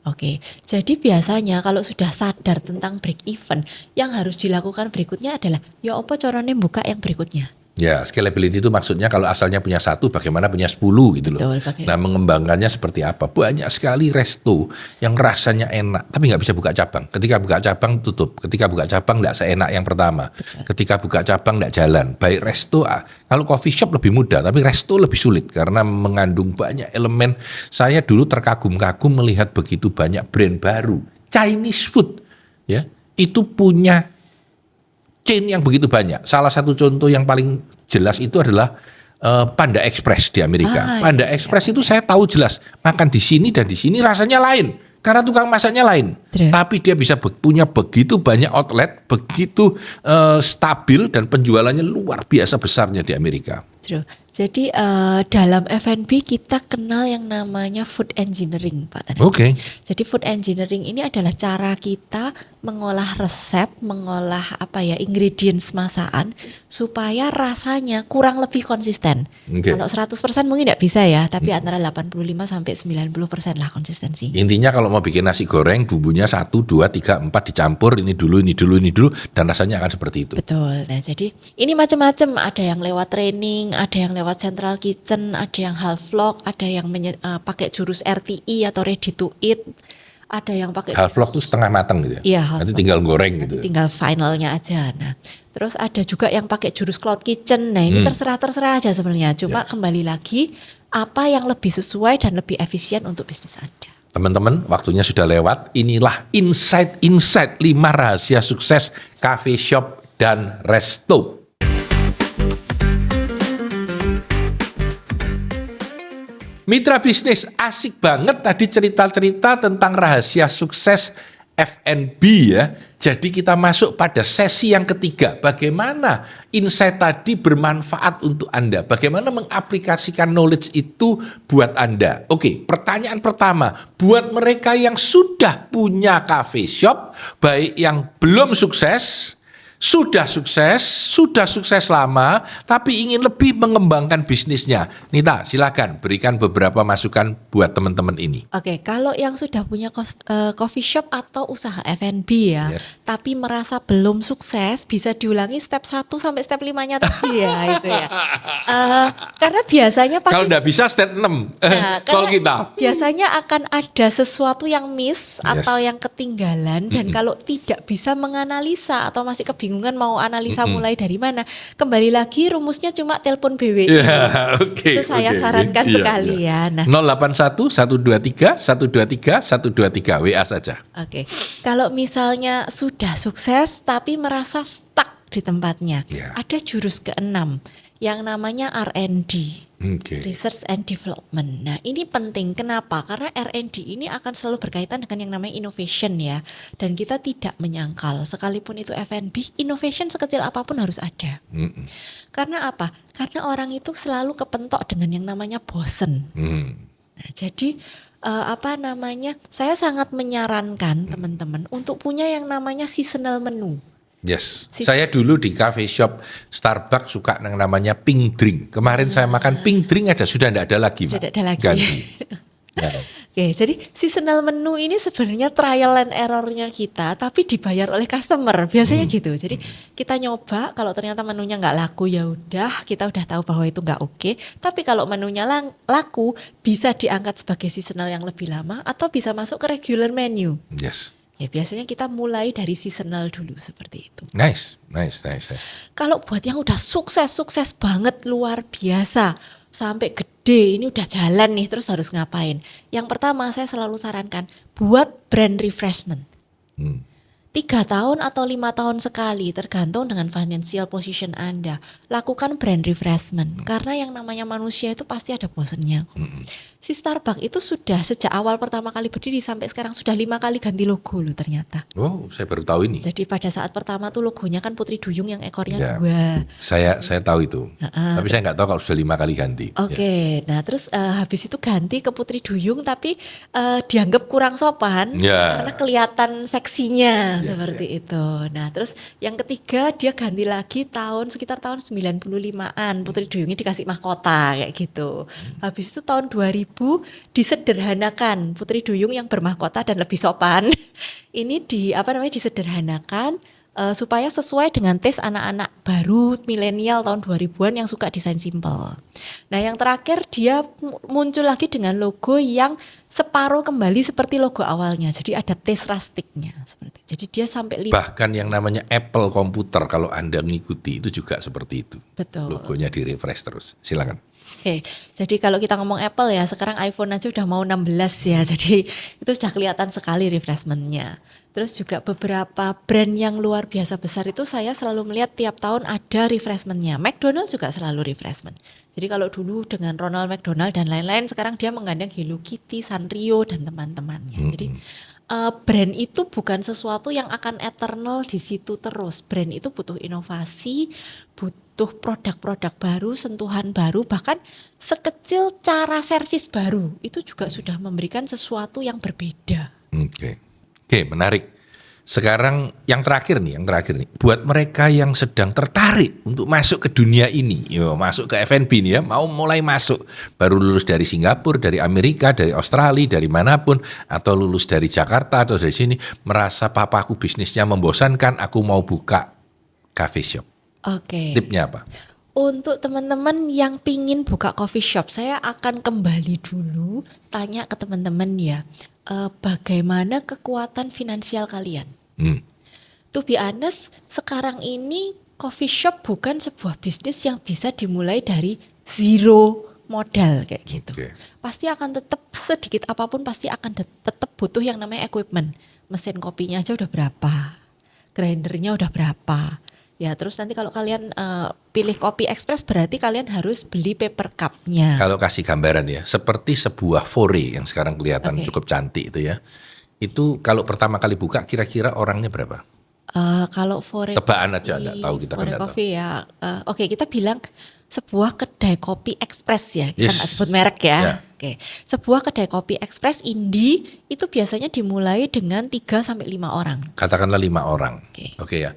[SPEAKER 1] Oke, jadi biasanya kalau sudah sadar tentang break even, yang harus dilakukan berikutnya adalah ya apa caranya buka yang berikutnya.
[SPEAKER 2] Ya, scalability itu maksudnya kalau asalnya punya 1, bagaimana punya 10 gitu loh.
[SPEAKER 1] Betul,
[SPEAKER 2] nah, mengembangkannya seperti apa? Banyak sekali resto yang rasanya enak, tapi nggak bisa buka cabang. Ketika buka cabang tutup, ketika buka cabang nggak seenak yang pertama. Betul. Ketika buka cabang nggak jalan. Baik resto, kalau coffee shop lebih mudah, tapi resto lebih sulit karena mengandung banyak elemen. Saya dulu terkagum-kagum melihat begitu banyak brand baru, Chinese food, ya, itu punya chain yang begitu banyak. Salah satu contoh yang paling jelas itu adalah Panda Express di Amerika. Panda Express itu saya tahu jelas makan di sini dan di sini rasanya lain karena tukang masaknya lain. Tapi dia bisa punya begitu banyak outlet, begitu stabil dan penjualannya luar biasa besarnya di Amerika.
[SPEAKER 1] Jadi dalam F&B kita kenal yang namanya food engineering, Pak Tanadi.
[SPEAKER 2] Oke.
[SPEAKER 1] Jadi food engineering ini adalah cara kita mengolah resep, mengolah ingredients masakan supaya rasanya kurang lebih konsisten. Kalau 100% mungkin tidak bisa ya, tapi antara 85 sampai 90% lah konsistensi.
[SPEAKER 2] Intinya kalau mau bikin nasi goreng bumbunya 1, 2, 3, 4 dicampur, ini dulu dan rasanya akan seperti itu.
[SPEAKER 1] Betul. Nah, jadi ini macam-macam, ada yang lewat training, ada yang lewat central kitchen, ada yang half log, ada yang pakai jurus RTI atau ready to eat, ada yang pakai
[SPEAKER 2] half log itu setengah matang gitu ya.
[SPEAKER 1] Iya,
[SPEAKER 2] nanti tinggal goreng gitu.
[SPEAKER 1] Tinggal finalnya aja. Nah, terus ada juga yang pakai jurus cloud kitchen. Nah, ini terserah aja sebenarnya. Cuma kembali lagi apa yang lebih sesuai dan lebih efisien untuk bisnis Anda.
[SPEAKER 2] Teman-teman, waktunya sudah lewat. Inilah insight 5 rahasia sukses cafe shop dan resto. Mitra bisnis, asik banget tadi cerita-cerita tentang rahasia sukses F&B ya. Jadi kita masuk pada sesi yang ketiga. Bagaimana insight tadi bermanfaat untuk Anda? Bagaimana mengaplikasikan knowledge itu buat Anda? Oke, pertanyaan pertama. Buat mereka yang sudah punya cafe shop, baik yang belum sukses, sudah sukses lama, tapi ingin lebih mengembangkan bisnisnya. Nita, silakan berikan beberapa masukan buat teman-teman ini.
[SPEAKER 1] Oke, kalau yang sudah punya coffee shop atau usaha F&B ya, tapi merasa belum sukses, bisa diulangi step 1 sampai step 5-nya tadi ya, itu ya. Karena biasanya
[SPEAKER 2] kalau nggak bisa step 6, kalau kita.
[SPEAKER 1] Biasanya akan ada sesuatu yang miss atau yang ketinggalan, dan kalau tidak bisa menganalisa atau masih kebingungan kebingungan mau analisa mulai dari mana. Kembali lagi rumusnya cuma telepon BWI.
[SPEAKER 2] Ya, oke.
[SPEAKER 1] Itu saya sarankan sekali ya. Nah,
[SPEAKER 2] 081 123 123 123 WA saja.
[SPEAKER 1] oke. Kalau misalnya sudah sukses tapi merasa stuck di tempatnya,
[SPEAKER 2] Ya.
[SPEAKER 1] ada jurus keenam yang namanya R&D.
[SPEAKER 2] Oke.
[SPEAKER 1] Research and Development. Nah, ini penting. Kenapa? Karena R&D ini akan selalu berkaitan dengan yang namanya innovation ya. Dan kita tidak menyangkal, sekalipun itu F&B, innovation sekecil apapun harus ada.
[SPEAKER 2] Mm-mm.
[SPEAKER 1] Karena apa? Karena orang itu selalu kepentok dengan yang namanya bosen. Nah, jadi saya sangat menyarankan teman-teman untuk punya yang namanya seasonal menu.
[SPEAKER 2] Yes, saya dulu di cafe shop Starbucks suka yang namanya pink drink. Kemarin saya makan pink drink sudah tidak ada lagi, Mbak.
[SPEAKER 1] Sudah ada lagi.
[SPEAKER 2] Ganti. Ya.
[SPEAKER 1] Oke, jadi seasonal menu ini sebenarnya trial and error-nya kita, tapi dibayar oleh customer biasanya gitu. Jadi kita nyoba, kalau ternyata menunya nggak laku ya udah, kita udah tahu bahwa itu nggak oke. Tapi kalau menunya laku, bisa diangkat sebagai seasonal yang lebih lama atau bisa masuk ke regular menu.
[SPEAKER 2] Yes.
[SPEAKER 1] Ya biasanya kita mulai dari seasonal dulu seperti itu.
[SPEAKER 2] Nice.
[SPEAKER 1] Kalau buat yang udah sukses banget luar biasa sampai gede ini udah jalan nih terus harus ngapain? Yang pertama saya selalu sarankan buat brand refreshment. 3 tahun atau 5 tahun sekali tergantung dengan financial position Anda. Lakukan brand refreshment karena yang namanya manusia itu pasti ada bosennya. Si Starbucks itu sudah sejak awal pertama kali berdiri sampai sekarang sudah 5 kali ganti logo loh ternyata.
[SPEAKER 2] Oh, saya baru tahu ini.
[SPEAKER 1] Jadi pada saat pertama tuh logonya kan Putri Duyung yang ekornya
[SPEAKER 2] Ya.
[SPEAKER 1] 2.
[SPEAKER 2] Saya tahu itu. Tapi saya nggak tahu kalau sudah 5 kali ganti.
[SPEAKER 1] Oke, nah terus habis itu ganti ke Putri Duyung tapi dianggap kurang sopan
[SPEAKER 2] Ya.
[SPEAKER 1] karena kelihatan seksinya seperti itu. Nah terus yang ketiga dia ganti lagi sekitar tahun 95-an Putri Duyungnya dikasih mahkota kayak gitu. Habis itu tahun 2000 disederhanakan Putri Duyung yang bermahkota dan lebih sopan. Ini disederhanakan supaya sesuai dengan taste anak-anak baru milenial tahun 2000-an yang suka desain simple. Nah yang terakhir dia muncul lagi dengan logo yang separuh kembali seperti logo awalnya. Jadi ada taste rustiknya seperti. Jadi dia sampai
[SPEAKER 2] Bahkan yang namanya Apple komputer kalau Anda mengikuti itu juga seperti itu.
[SPEAKER 1] Betul.
[SPEAKER 2] Logonya di refresh terus. Silakan.
[SPEAKER 1] Oke, jadi kalau kita ngomong Apple ya, sekarang iPhone aja udah mau 16 ya, jadi itu sudah kelihatan sekali refreshment-nya. Terus juga beberapa brand yang luar biasa besar itu saya selalu melihat tiap tahun ada refreshment-nya. McDonald's juga selalu refreshment. Jadi kalau dulu dengan Ronald McDonald dan lain-lain, sekarang dia menggandeng Hello Kitty, Sanrio dan teman-temannya. Jadi brand itu bukan sesuatu yang akan eternal di situ terus. Brand itu butuh inovasi, butuh produk-produk baru, sentuhan baru, bahkan sekecil cara servis baru. Itu juga sudah memberikan sesuatu yang berbeda.
[SPEAKER 2] Oke, menarik. Sekarang yang terakhir nih. Buat mereka yang sedang tertarik untuk masuk ke dunia ini, masuk ke F&B nih ya, mau mulai masuk, baru lulus dari Singapura, dari Amerika, dari Australia, dari manapun, atau lulus dari Jakarta atau dari sini, merasa papaku bisnisnya membosankan, aku mau buka cafe shop.
[SPEAKER 1] Oke.
[SPEAKER 2] Tipnya apa?
[SPEAKER 1] Untuk teman-teman yang pingin buka coffee shop, saya akan kembali dulu tanya ke teman-teman ya, bagaimana kekuatan finansial kalian? To be honest, sekarang ini coffee shop bukan sebuah bisnis yang bisa dimulai dari zero modal kayak gitu. Pasti akan tetap sedikit apapun pasti akan tetap butuh yang namanya equipment. Mesin kopinya aja udah berapa, grindernya udah berapa. Ya terus nanti kalau kalian pilih kopi ekspres berarti kalian harus beli paper cup-nya.
[SPEAKER 2] Kalau kasih gambaran ya, seperti sebuah fore yang sekarang kelihatan cukup cantik itu ya. Itu kalau pertama kali buka kira-kira orangnya berapa?
[SPEAKER 1] Kalau fore
[SPEAKER 2] tebakan aja enggak tahu kita kan
[SPEAKER 1] fore
[SPEAKER 2] enggak tahu.
[SPEAKER 1] coffee ya. Oke, kita bilang sebuah kedai kopi ekspres ya. Kita
[SPEAKER 2] Yes.
[SPEAKER 1] nggak sebut merek ya.
[SPEAKER 2] Ya.
[SPEAKER 1] Oke. Sebuah kedai kopi ekspres indie itu biasanya dimulai dengan 3 sampai 5 orang.
[SPEAKER 2] Katakanlah 5 orang. Oke ya.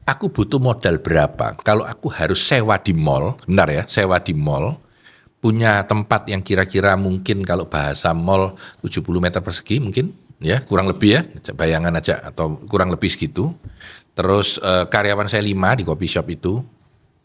[SPEAKER 2] Aku butuh modal berapa? Kalau aku harus sewa di mall, benar ya, sewa di mall, punya tempat yang kira-kira mungkin kalau bahasa mall 70 meter persegi mungkin, ya kurang lebih ya, bayangan aja atau kurang lebih segitu. Terus karyawan saya 5 di coffee shop itu,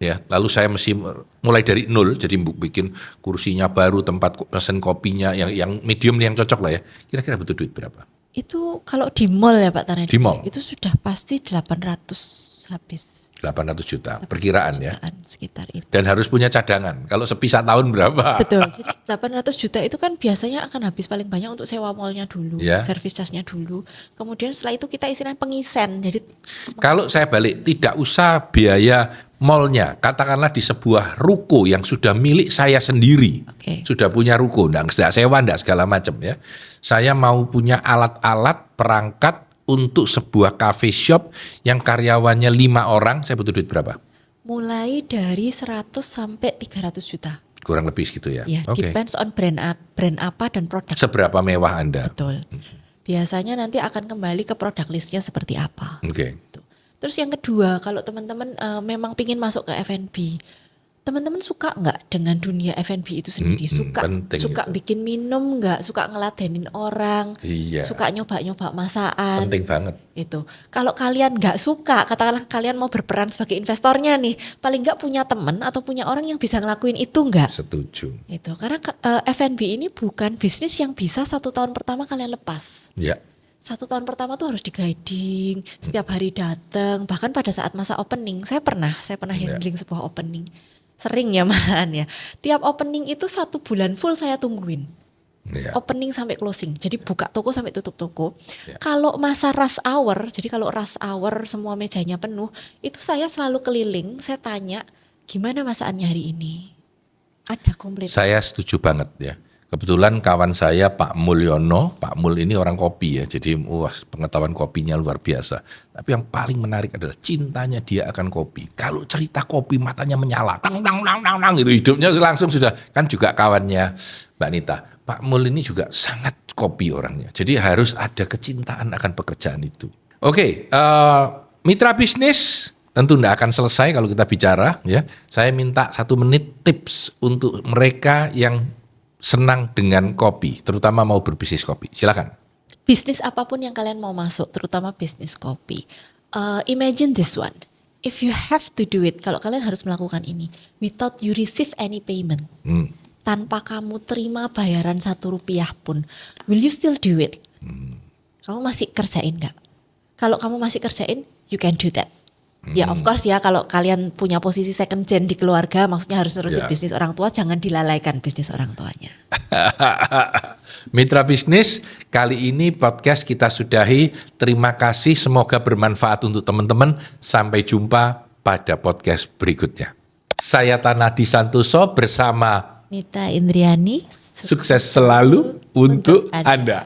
[SPEAKER 2] ya. Lalu saya mesti mulai dari nol, jadi bikin kursinya baru, tempat mesin kopinya yang medium yang cocok lah ya. Kira-kira butuh duit berapa?
[SPEAKER 1] Itu kalau di mall ya Pak Tanedi.
[SPEAKER 2] Di mall.
[SPEAKER 1] Itu sudah pasti 800 habis.
[SPEAKER 2] 800 juta perkiraan ya.
[SPEAKER 1] Jutaan, sekitar itu.
[SPEAKER 2] Dan harus punya cadangan. Kalau sepisah tahun berapa?
[SPEAKER 1] Betul. Jadi 800 juta itu kan biasanya akan habis paling banyak untuk sewa mallnya dulu,
[SPEAKER 2] Ya.
[SPEAKER 1] service charge-nya dulu. Kemudian setelah itu kita istilahnya pengisen. Jadi
[SPEAKER 2] Kalau saya balik, tidak usah biaya mallnya. Katakanlah di sebuah ruko yang sudah milik saya sendiri.
[SPEAKER 1] Oke.
[SPEAKER 2] Sudah punya ruko, enggak sewa, enggak segala macam ya. Saya mau punya alat-alat, perangkat untuk sebuah cafe shop yang karyawannya 5 orang, saya butuh duit berapa?
[SPEAKER 1] mulai dari 100 sampai 300 juta.
[SPEAKER 2] Kurang lebih segitu ya.
[SPEAKER 1] Ya,
[SPEAKER 2] Oke.
[SPEAKER 1] depends on brand apa dan produk.
[SPEAKER 2] Seberapa mewah Anda?
[SPEAKER 1] Betul. Biasanya nanti akan kembali ke produk listnya seperti apa.
[SPEAKER 2] Oke.
[SPEAKER 1] Gitu. Terus yang kedua, kalau teman-teman memang pingin masuk ke F&B, teman-teman suka nggak dengan dunia F&B itu sendiri? Suka
[SPEAKER 2] penting itu.
[SPEAKER 1] bikin minum nggak? Suka ngeladenin orang?
[SPEAKER 2] Iya.
[SPEAKER 1] Suka nyoba-nyoba masakan?
[SPEAKER 2] Penting banget.
[SPEAKER 1] Itu. Kalau kalian nggak suka, katakanlah kalian mau berperan sebagai investornya nih, paling nggak punya teman atau punya orang yang bisa ngelakuin itu nggak?
[SPEAKER 2] Setuju.
[SPEAKER 1] Itu. Karena F&B ini bukan bisnis yang bisa 1 tahun pertama kalian lepas.
[SPEAKER 2] Ya.
[SPEAKER 1] 1 tahun pertama tuh harus di-guiding, setiap hari datang, bahkan pada saat masa opening, saya pernah handling sebuah opening, sering ya malahan ya. Tiap opening itu 1 bulan full saya tungguin,
[SPEAKER 2] Ya.
[SPEAKER 1] opening sampai closing, jadi buka toko sampai tutup toko.
[SPEAKER 2] Ya.
[SPEAKER 1] Kalau masa rush hour, jadi kalau rush hour semua mejanya penuh, itu saya selalu keliling, saya tanya gimana masakannya hari ini, ada komplit.
[SPEAKER 2] Saya setuju banget ya. Kebetulan kawan saya Pak Mulyono, Pak Mul ini orang kopi ya, jadi wah pengetahuan kopinya luar biasa. Tapi yang paling menarik adalah cintanya dia akan kopi. Kalau cerita kopi matanya menyala, tang tang tang tang tang gitu, hidupnya langsung sudah, kan juga kawannya Mbak Nita. Pak Mul ini juga sangat kopi orangnya, jadi harus ada kecintaan akan pekerjaan itu. Oke, mitra bisnis tentu tidak akan selesai kalau kita bicara ya. Saya minta 1 menit tips untuk mereka yang senang dengan kopi, terutama mau berbisnis kopi. Silakan.
[SPEAKER 1] Bisnis apapun yang kalian mau masuk, terutama bisnis kopi. Imagine this one. If you have to do it, kalau kalian harus melakukan ini, without you receive any payment, tanpa kamu terima bayaran 1 rupiah pun, will you still do it? Kamu masih kerjain nggak? Kalau kamu masih kerjain, you can do that. Ya of course ya, kalau kalian punya posisi second gen di keluarga, maksudnya harus nerusin bisnis orang tua, jangan dilalaikan bisnis orang tuanya.
[SPEAKER 2] Mitra bisnis, kali ini podcast kita sudahi. Terima kasih, semoga bermanfaat untuk teman-teman. Sampai jumpa pada podcast berikutnya. Saya Tanadi Santoso bersama
[SPEAKER 1] Nita Indriani,
[SPEAKER 2] sukses selalu untuk Anda.